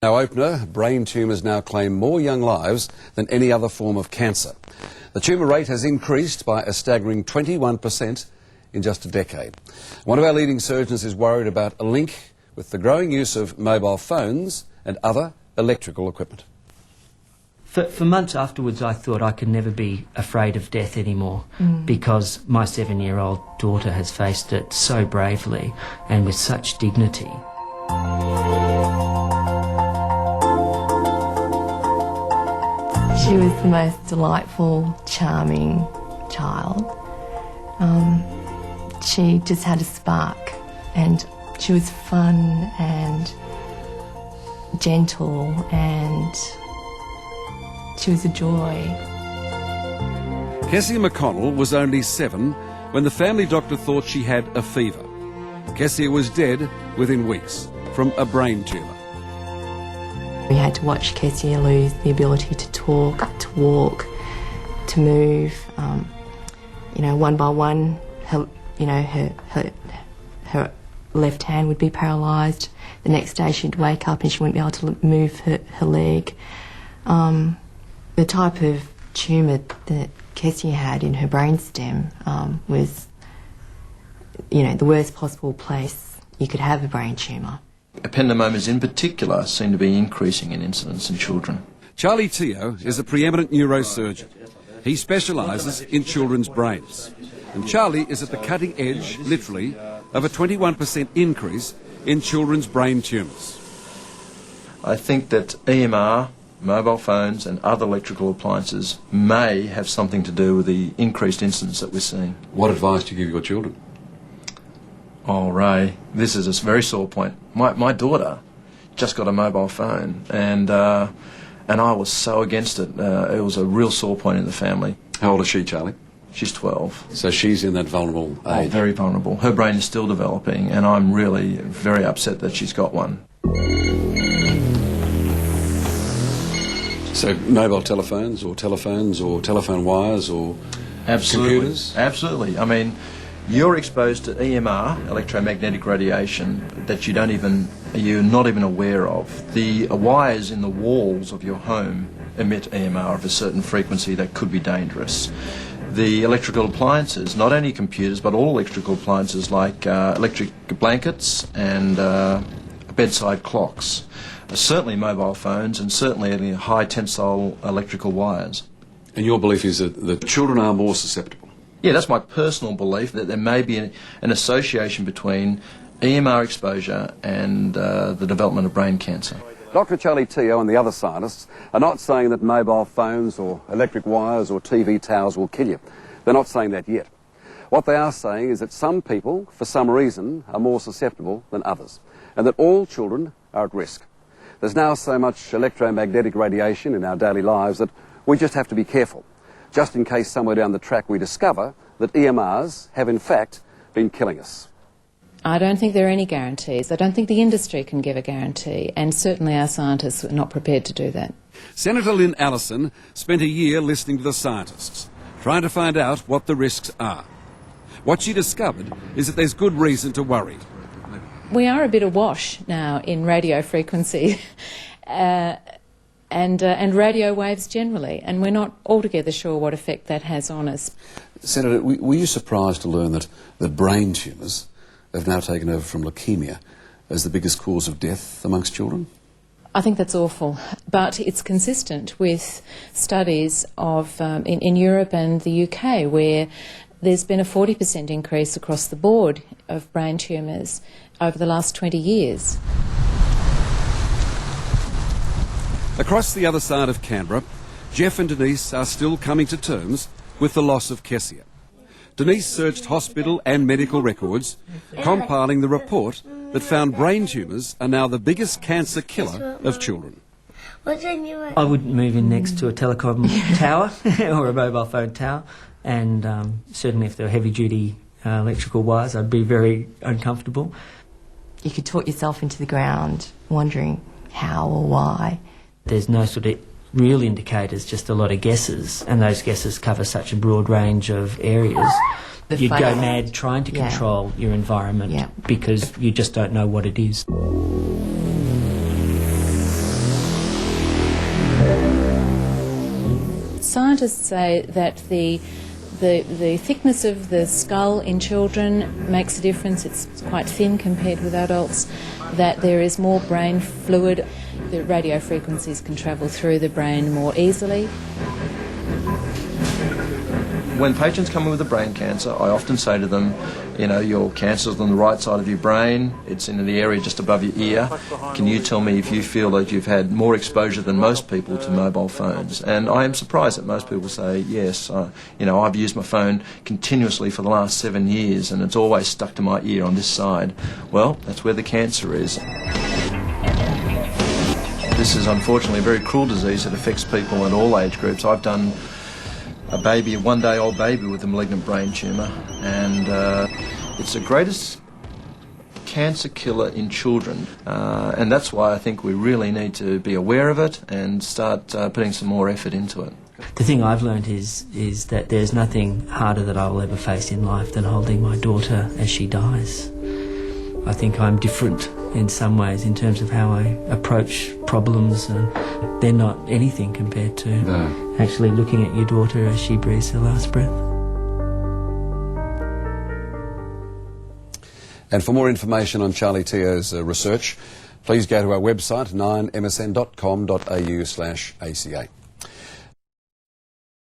Now opener, brain tumours now claim more young lives than any other form of cancer. The tumour rate has increased by a staggering 21% in just a decade. One of our leading surgeons is worried about a link with the growing use of mobile phones and other electrical equipment. For months afterwards, I thought I could never be afraid of death anymore because my 7-year-old daughter has faced it so bravely and with such dignity. She was the most delightful, charming child. She just had a spark, and she was fun and gentle, and she was a joy. Kessia McConnell was only 7 when the family doctor thought she had a fever. Kessia was dead within weeks from a brain tumour. We had to watch Kessia lose the ability to talk, to walk, to move. One by one, her left hand would be paralysed. The next day she'd wake up and she wouldn't be able to move her leg. The type of tumour that Kessia had in her brainstem was, the worst possible place you could have a brain tumour. Ependymomas in particular seem to be increasing in incidence in children. Charlie Teo is a preeminent neurosurgeon. He specialises in children's brains. And Charlie is at the cutting edge, literally, of a 21% increase in children's brain tumours. I think that EMR, mobile phones and other electrical appliances may have something to do with the increased incidence that we're seeing. What advice do you give your children? Oh, Ray, this is a very sore point. My daughter just got a mobile phone, and I was so against it. It was a real sore point in the family. How old is she, Charlie? She's 12. So she's in that vulnerable age? Oh, very vulnerable. Her brain is still developing, and I'm really very upset that she's got one. So mobile telephones or telephone wires or computers? Absolutely. I mean, you're exposed to EMR, electromagnetic radiation, that you're not even aware of. The wires in the walls of your home emit EMR of a certain frequency that could be dangerous. The electrical appliances, not only computers, but all electrical appliances like electric blankets and bedside clocks, certainly mobile phones and certainly high tensile electrical wires. And your belief is that children are more susceptible? Yeah, that's my personal belief, that there may be an association between EMR exposure and the development of brain cancer. Dr. Charlie Teo and the other scientists are not saying that mobile phones or electric wires or TV towers will kill you. They're not saying that yet. What they are saying is that some people, for some reason, are more susceptible than others, and that all children are at risk. There's now so much electromagnetic radiation in our daily lives that we just have to be careful, just in case somewhere down the track we discover that EMRs have in fact been killing us. I don't think there are any guarantees. I don't think the industry can give a guarantee, and certainly our scientists are not prepared to do that. Senator Lynn Allison spent a year listening to the scientists, trying to find out what the risks are. What she discovered is that there's good reason to worry. We are a bit awash now in radio frequency and radio waves generally, and we're not altogether sure what effect that has on us. Senator, were you surprised to learn that brain tumours have now taken over from leukaemia as the biggest cause of death amongst children? I think that's awful, but it's consistent with studies of in Europe and the UK, where there's been a 40% increase across the board of brain tumours over the last 20 years. Across the other side of Canberra, Jeff and Denise are still coming to terms with the loss of Kessia. Denise searched hospital and medical records, compiling the report that found brain tumours are now the biggest cancer killer of children. I wouldn't move in next to a telecom tower or a mobile phone tower, and certainly if there were heavy-duty electrical wires, I'd be very uncomfortable. You could talk yourself into the ground, wondering how or why. There's no sort of real indicators, just a lot of guesses, and those guesses cover such a broad range of areas. You'd go mad trying to control your environment because you just don't know what it is. scientists say that the thickness of the skull in children makes a difference. It's quite thin compared with adults, that there is more brain fluid. The radio frequencies can travel through the brain more easily. When patients come in with a brain cancer, I often say to them, you know, your cancer's on the right side of your brain, it's in the area just above your ear. Can you tell me if you feel that you've had more exposure than most people to mobile phones? And I am surprised that most people say, yes, you know, I've used my phone continuously for the last 7 years and it's always stuck to my ear on this side. Well, that's where the cancer is. This is unfortunately a very cruel disease that affects people in all age groups. I've done a baby, a one-day-old baby with a malignant brain tumour, and it's the greatest cancer killer in children, and that's why I think we really need to be aware of it and start putting some more effort into it. The thing I've learned is that there's nothing harder that I'll ever face in life than holding my daughter as she dies. I think I'm different in some ways in terms of how I approach problems, and they're not anything compared to actually looking at your daughter as she breathes her last breath. And for more information on Charlie Teo's research, please go to our website 9msn.com.au/ACA.